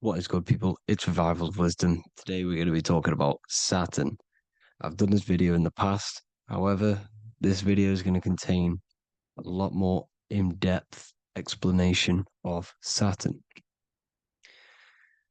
What is good, people? It's Revival of Wisdom. Today we're going to be talking about Saturn. I've done this video in the past. However, this video is going to contain a lot more in-depth explanation of Saturn.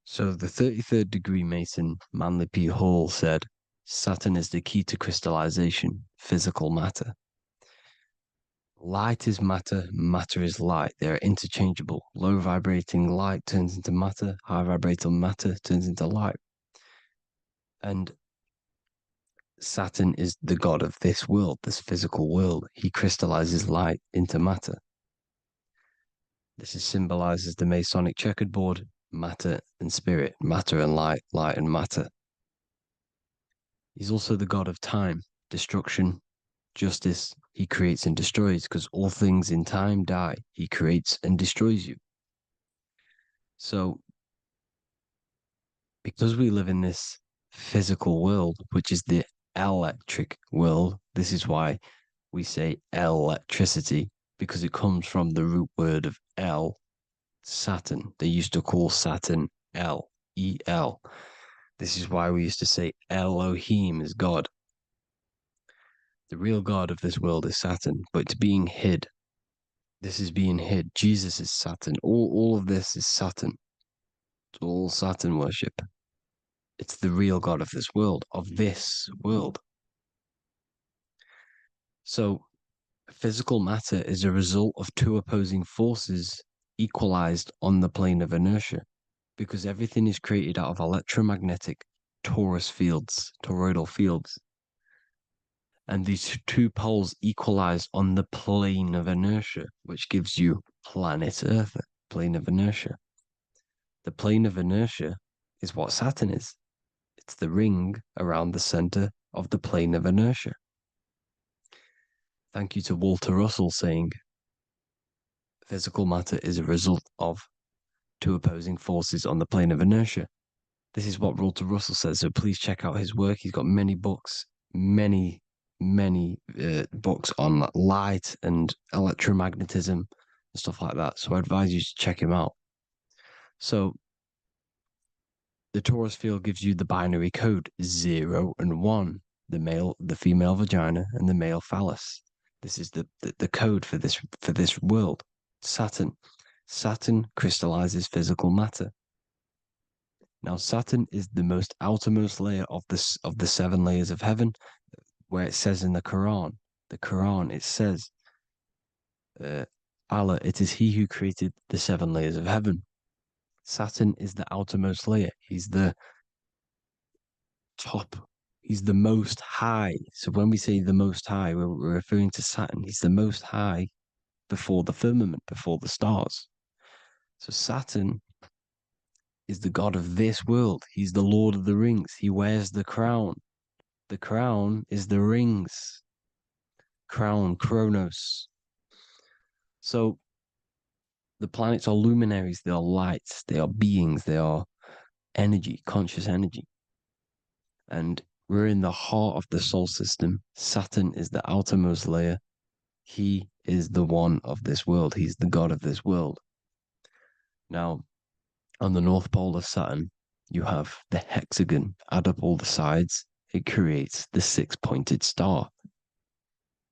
So the 33rd degree Mason, Manly P. Hall, said, Saturn is the key to crystallization, physical matter. Light is matter, matter is light. They are interchangeable. Low vibrating light turns into matter, high vibrating matter turns into light. And Saturn is the god of this world, this physical world. He crystallizes light into matter. This is symbolized as the Masonic checkerboard, matter and spirit, matter and light, light and matter. He's also the god of time, destruction, justice. He creates and destroys, because all things in time die. He creates and destroys you. So, because we live in this physical world, which is the electric world, this is why we say electricity, because it comes from the root word of El, Saturn. They used to call Saturn El, E-L. This is why we used to say Elohim is God. The real God of this world is Saturn, but it's being hid. This is being hid. Jesus is Saturn. All of this is Saturn. It's all Saturn worship. It's the real God of this world, So, physical matter is a result of two opposing forces equalized on the plane of inertia, because everything is created out of electromagnetic Taurus fields, toroidal fields. And these two poles equalize on the plane of inertia, which gives you planet Earth, plane of inertia. The plane of inertia is what Saturn is. It's the ring around the center of the plane of inertia. Thank you to Walter Russell saying, physical matter is a result of two opposing forces on the plane of inertia. This is what Walter Russell says, so please check out his work. He's got many books, many books on light and electromagnetism and stuff like that. So I advise you to check him out. So the Taurus field gives you the binary code 0 and 1, the female vagina and the male phallus. This is the code for this world. Saturn crystallizes physical matter. Now, Saturn is the most outermost layer of the 7 layers of heaven, where it says in the Quran, it says, Allah, it is He who created the 7 layers of heaven. Saturn is the outermost layer. He's the top. He's the most high. So when we say the most high, we're referring to Saturn. He's the most high before the firmament, before the stars. So Saturn is the god of this world. He's the Lord of the Rings. He wears the crown. The crown is the rings. Crown, Chronos. So the planets are luminaries. They are lights. They are beings. They are energy, conscious energy. And we're in the heart of the solar system. Saturn is the outermost layer. He is the one of this world. He's the god of this world. Now, on the North Pole of Saturn, you have the hexagon. Add up all the sides, it creates the 6-pointed star.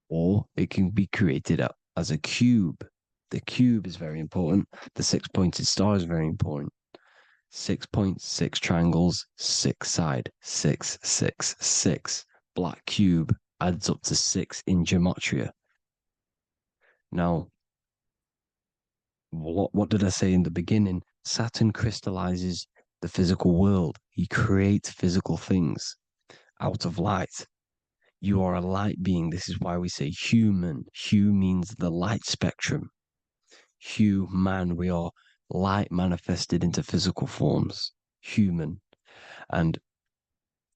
Or it can be created as a cube. The cube is very important. The 6-pointed star is very important. 6 points, 6 triangles, 6 side, 6, 6, 6. Black cube adds up to 6 in gematria. Now, what did I say in the beginning? Saturn crystallizes the physical world. He creates physical things out of light. You are a light being. This is why we say human. Hue means the light spectrum. Hue, man, we are light manifested into physical forms. Human. And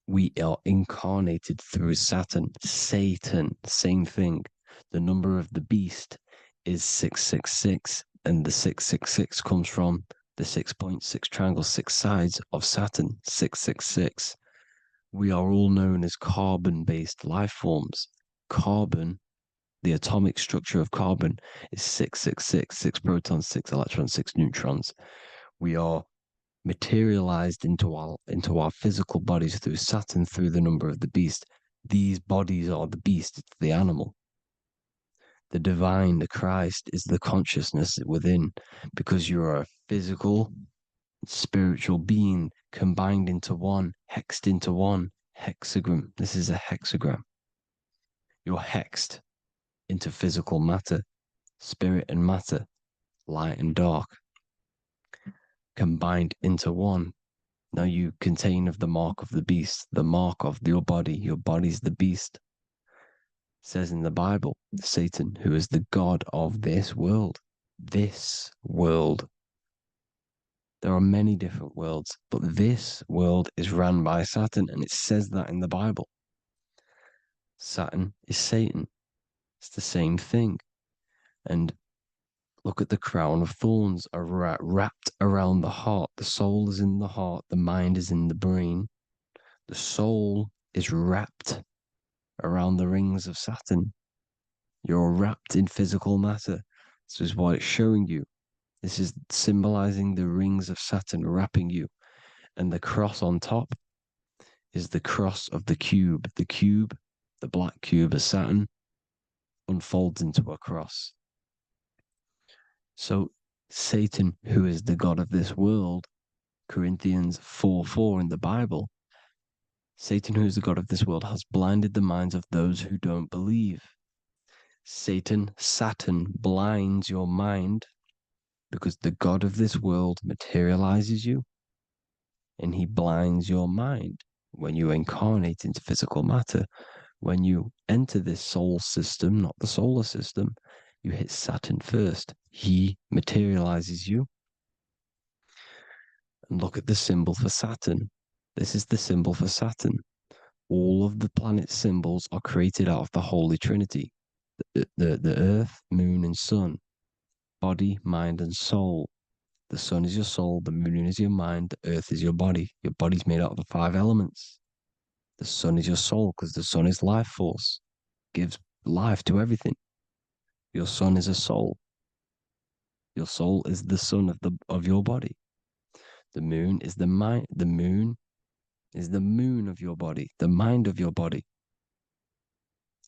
we are incarnated through Saturn. Satan, same thing. The number of the beast is 666. And the 666 comes from the 6.6 triangle, 6 sides of Saturn, 666. We are all known as carbon-based life forms. Carbon, the atomic structure of carbon, is 666, 6 protons, 6 electrons, 6 neutrons. We are materialized into our physical bodies through Saturn, through the number of the beast. These bodies are the beast, it's the animal. The divine, the Christ, is the consciousness within, because you are a physical, spiritual being combined into one, hexed into one. Hexagram. This is a hexagram. You're hexed into physical matter, spirit and matter, light and dark, combined into one. Now you contain of the mark of the beast, the mark of your body. Your body's the beast. It says in the Bible, Satan, who is the god of this world. This world. There are many different worlds, but this world is run by Saturn, and it says that in the Bible. Saturn is Satan. It's the same thing. And look at the crown of thorns wrapped around the heart. The soul is in the heart. The mind is in the brain. The soul is wrapped around the rings of Saturn. You're wrapped in physical matter. This is what it's showing you. This is symbolizing the rings of Saturn wrapping you. And the cross on top is the cross of the cube. The cube, the black cube of Saturn, unfolds into a cross. So Satan, who is the god of this world, Corinthians 4:4 in the Bible, Satan, who is the god of this world, has blinded the minds of those who don't believe. Saturn blinds your mind because the god of this world materializes you, and he blinds your mind when you incarnate into physical matter. When you enter this soul system, not the solar system, you hit Saturn first. He materializes you. And look at the symbol for Saturn. This is the symbol for Saturn. All of the planet symbols are created out of the Holy Trinity. The earth, moon, and sun. Body, mind, and soul. The sun is your soul, the moon is your mind, the earth is your body. Your body's made out of the 5 elements. The sun is your soul because the sun is life force, gives life to everything. Your sun is a soul. Your soul is the sun of your body. The moon is the mind. The moon is the moon of your body, the mind of your body.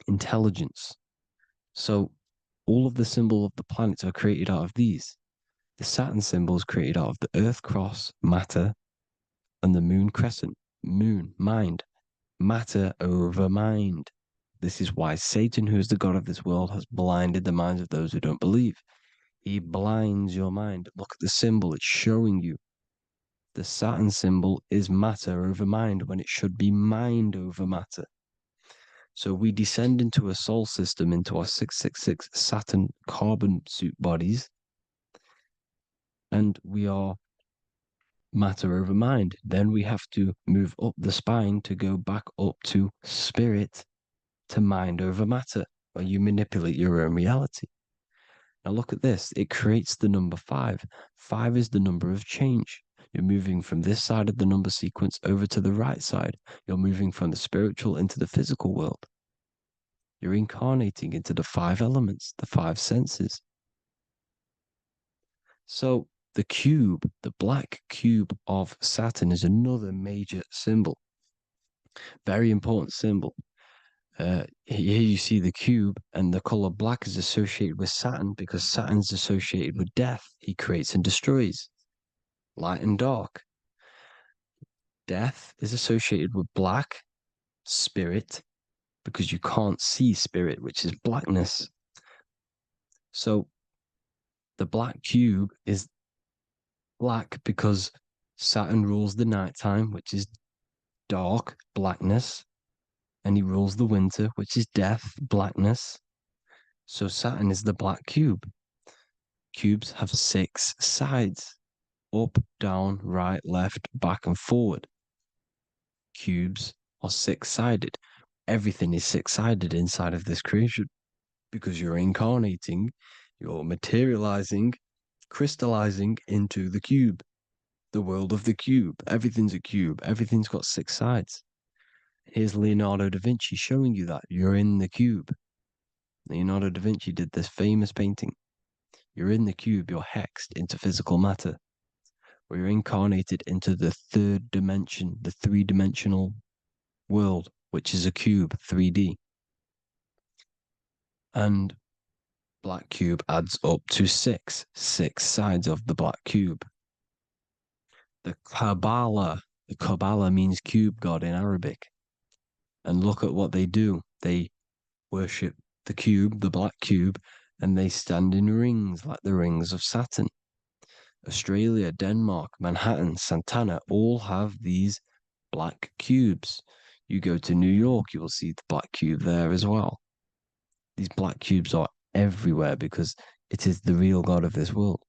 Intelligence. So all of the symbol of the planets are created out of these. The Saturn symbol is created out of the Earth cross, matter, and the moon crescent, moon, mind, matter over mind. This is why Satan, who is the god of this world, has blinded the minds of those who don't believe. He blinds your mind. Look at the symbol, it's showing you. The Saturn symbol is matter over mind when it should be mind over matter. So we descend into a soul system, into our 666 Saturn carbon suit bodies, and we are matter over mind. Then we have to move up the spine to go back up to spirit, to mind over matter, where you manipulate your own reality. Now look at this. It creates the number 5. 5 is the number of change. You're moving from this side of the number sequence over to the right side. You're moving from the spiritual into the physical world. You're incarnating into the 5 elements, the 5 senses. So the cube, the black cube of Saturn, is another major symbol. Very important symbol. Here you see the cube, and the color black is associated with Saturn because Saturn's associated with death. He creates and destroys, light and dark. Death is associated with black, spirit, because you can't see spirit, which is blackness. So the black cube is black because Saturn rules the nighttime, which is dark, blackness, and he rules the winter, which is death, blackness. So Saturn is the black cube. Cubes have 6 sides: up, down, right, left, back, and forward. Cubes are 6-sided. Everything is 6-sided inside of this creation because you're incarnating, you're materializing, crystallizing into the cube, the world of the cube. Everything's a cube. Everything's got 6 sides. Here's Leonardo da Vinci showing you that you're in the cube. Leonardo da Vinci did this famous painting. You're in the cube, you're hexed into physical matter. We're incarnated into the third dimension, the three-dimensional world, which is a cube, 3D. And black cube adds up to six sides of the black cube. The Kabbalah means cube god in Arabic. And look at what they do. They worship the cube, the black cube, and they stand in rings like the rings of Saturn. Australia, Denmark, Manhattan, Santana all have these black cubes. You go to New York, you will see the black cube there as well. These black cubes are everywhere because it is the real God of this world,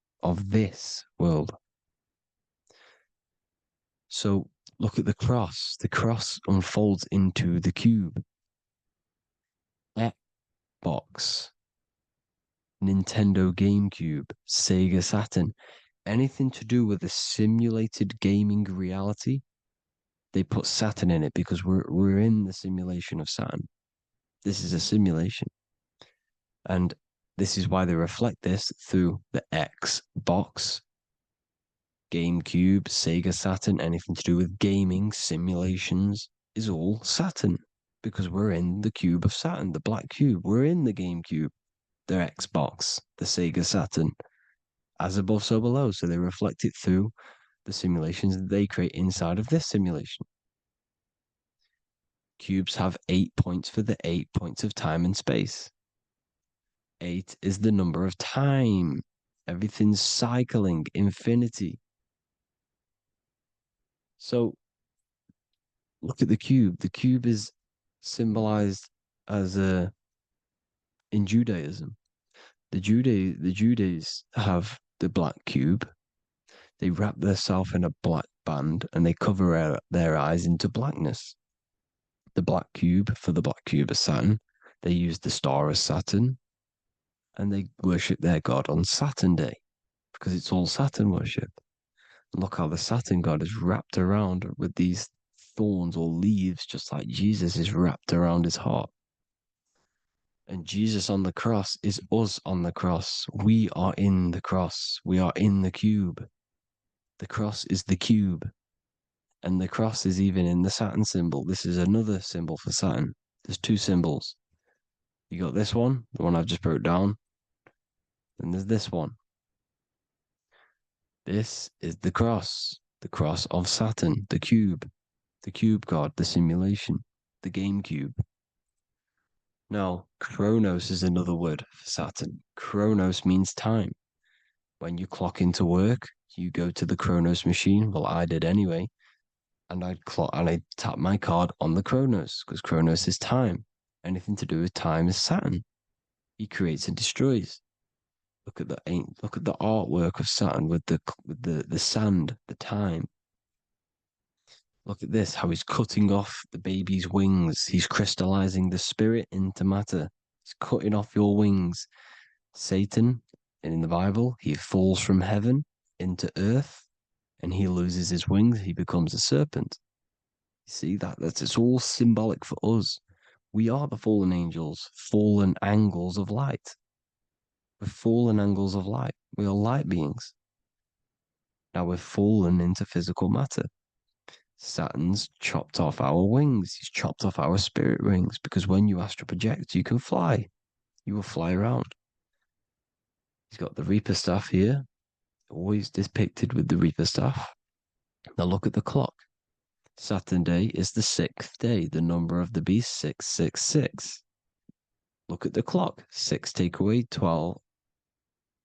So look at the cross. The cross unfolds into the cube. Xbox, Nintendo GameCube, Sega Saturn, anything to do with a simulated gaming reality, they put Saturn in it because we're in the simulation of Saturn. This is a simulation. And this is why they reflect this through the Xbox, GameCube, Sega Saturn, anything to do with gaming, simulations, is all Saturn. Because we're in the cube of Saturn, the black cube. We're in the GameCube, the Xbox, the Sega Saturn. As above, so below. So they reflect it through the simulations that they create inside of this simulation. Cubes have 8 points for the 8 points of time and space. 8 is the number of time. Everything's cycling, infinity. So look at the cube. The cube is symbolized as in Judaism. The Judees have the black cube. They wrap themselves in a black band and they cover their eyes into blackness. The black cube for the black cube of Saturn. They use the star of Saturn and they worship their god on Saturn Day because it's all Saturn worship. Look how the Saturn god is wrapped around with these thorns or leaves, just like Jesus is wrapped around his heart. And Jesus on the cross is us on the cross. We are in the cross. We are in the cube. The cross is the cube. And the cross is even in the Saturn symbol. This is another symbol for Saturn. There's two symbols. You got this one, the one I've just broke down. Then there's this one. This is the cross of Saturn, the cube god, the simulation, the game cube. Now, Chronos is another word for Saturn. Chronos means time. When you clock into work, you go to the Chronos machine. Well, I did anyway. And I'd tap my card on the Chronos because Chronos is time. Anything to do with time is Saturn. He creates and destroys. Look at the artwork of Saturn with the sand, the time. Look at this, how he's cutting off the baby's wings. He's crystallizing the spirit into matter. He's cutting off your wings. Satan, in the Bible, he falls from heaven into earth and he loses his wings. He becomes a serpent. You see that's it's all symbolic for us. We are the fallen angels, fallen angles of light. We're fallen angles of light. We are light beings. Now we're fallen into physical matter. Saturn's chopped off our wings. He's chopped off our spirit wings because when you astral project, you can fly. You will fly around. He's got the Reaper staff here, always depicted with the Reaper staff. Now look at the clock. Saturn Day is the 6th day, the number of the beast, 666. Look at the clock. 6 take away 12.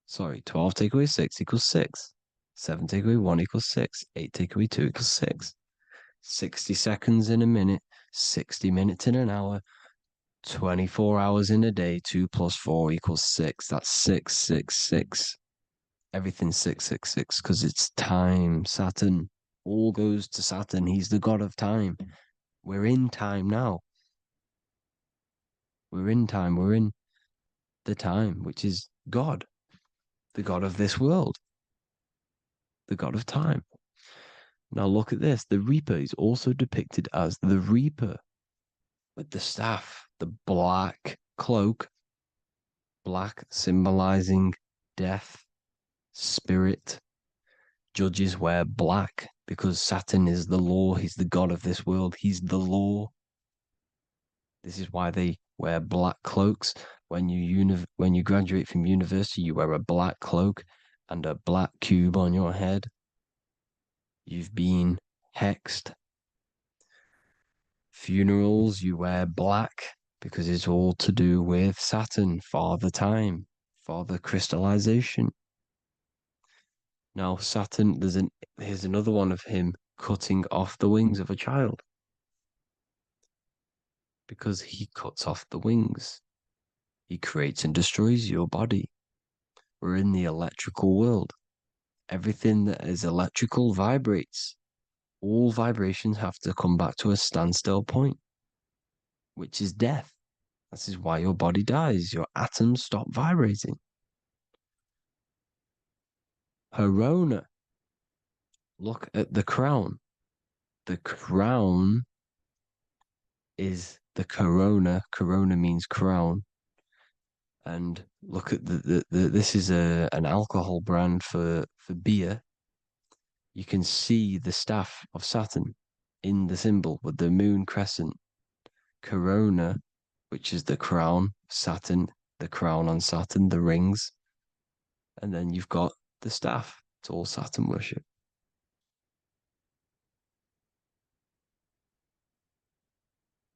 Sorry, 12 take away 6 equals 6. 7 take away 1 equals 6. 8 take away 2 equals 6. 60 seconds in a minute, 60 minutes in an hour, 24 hours in a day, 2 plus 4 equals 6. That's 666. Everything's 666 because it's time. Saturn all goes to Saturn. He's the god of time. We're in time now. We're in time. We're in the time, which is God, the god of this world, the god of time. Now look at this. The Reaper is also depicted as the Reaper with the staff, the black cloak, black symbolizing death, spirit, Judges wear black because Saturn is the law. He's the god of this world. He's the law. This is why they wear black cloaks. When you graduate from university, you wear a black cloak and a black cube on your head. You've been hexed. Funerals, you wear black because it's all to do with Saturn, father time, father crystallization. Now, Saturn, here's another one of him cutting off the wings of a child because he cuts off the wings. He creates and destroys your body. We're in the electrical world. Everything that is electrical vibrates. All vibrations have to come back to a standstill point, which is death. This is why your body dies. Your atoms stop vibrating. Corona. Look at the crown. The crown is the corona. Corona means crown. And look at this is an alcohol brand for beer. You can see the staff of Saturn in the symbol with the moon crescent. Corona, which is the crown, Saturn, the crown on Saturn, the rings. And then you've got the staff. It's all Saturn worship.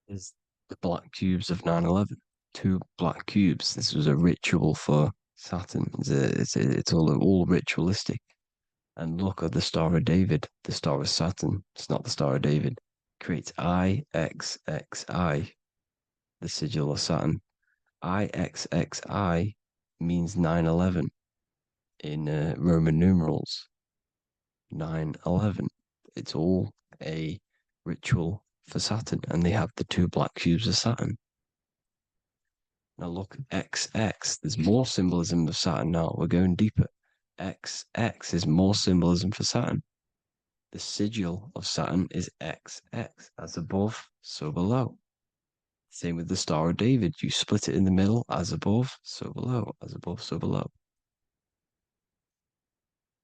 Is the black cubes of 9/11. Two black cubes. This was a ritual for Saturn. It's all ritualistic. And look at the Star of David, the Star of Saturn. It's not the Star of David. Creates IXXI, the sigil of Saturn. IXXI means 9/11 in Roman numerals. 9/11. It's all a ritual for Saturn, and they have the two black cubes of Saturn. Now look, XX, there's more symbolism of Saturn now. We're going deeper. XX is more symbolism for Saturn. The sigil of Saturn is XX, as above, so below. Same with the Star of David. You split it in the middle, as above, so below, as above, so below.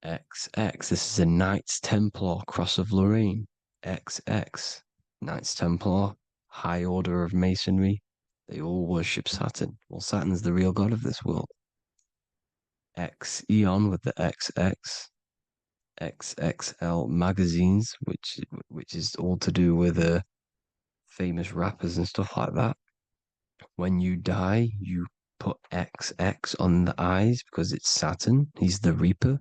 XX, this is a Knights Templar Cross of Lorraine. XX, Knights Templar, high order of Masonry. They all worship Saturn. Well, Saturn's the real god of this world. X Eon with the XX, XXL magazines, which is all to do with famous rappers and stuff like that. When you die, you put XX on the eyes because it's Saturn. He's the Reaper.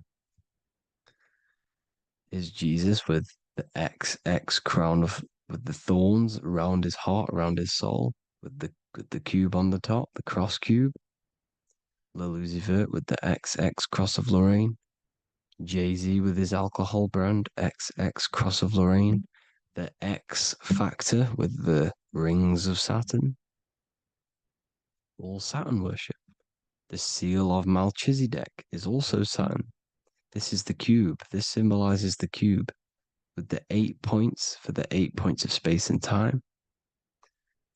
Is Jesus with the XX crown with the thorns around his heart, around his soul, with the cube on the top, the cross cube. Le Lucifer with the XX Cross of Lorraine. Jay-Z with his alcohol brand, XX Cross of Lorraine. The X Factor with the rings of Saturn. All Saturn worship. The seal of Melchizedek is also Saturn. This is the cube. This symbolizes the cube with the 8 points for the 8 points of space and time.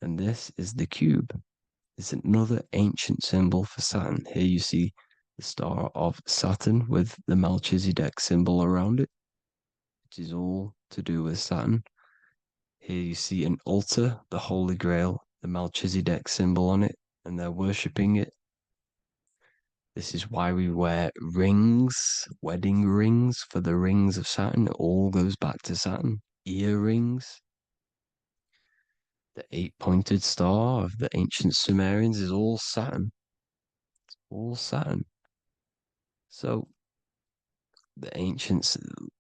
And this is the cube. It's another ancient symbol for Saturn. Here you see the star of Saturn with the Melchizedek symbol around it, which is all to do with Saturn. Here you see an altar, the Holy Grail, the Melchizedek symbol on it, and they're worshipping it. This is why we wear rings, wedding rings for the rings of Saturn. It all goes back to Saturn. Earrings. The 8-pointed star of the ancient Sumerians is all Saturn. It's all Saturn. So the ancients,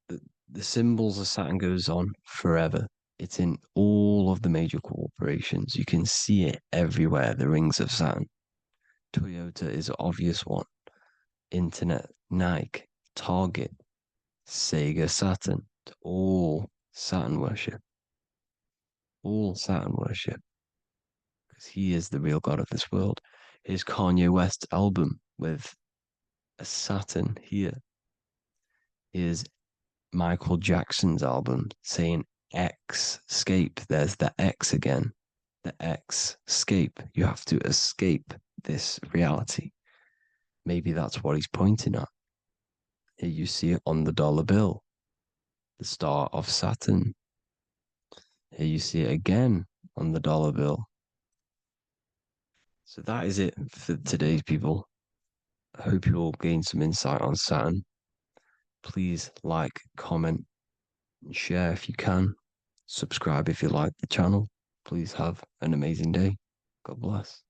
the symbols of Saturn goes on forever. It's in all of the major corporations. You can see it everywhere, the rings of Saturn. Toyota is an obvious one. Internet, Nike, Target, Sega, Saturn. It's all Saturn worship. All Saturn worship. Because he is the real god of this world. Here's Kanye West's album with a Saturn here. Here's Michael Jackson's album saying X escape. There's the X again. The X escape. You have to escape this reality. Maybe that's what he's pointing at. Here you see it on the dollar bill, the star of Saturn. Here you see it again on the dollar bill. So that is it for today's people. I hope you all gain some insight on Saturn. Please like, comment, and share if you can. Subscribe if you like the channel. Please have an amazing day. God bless.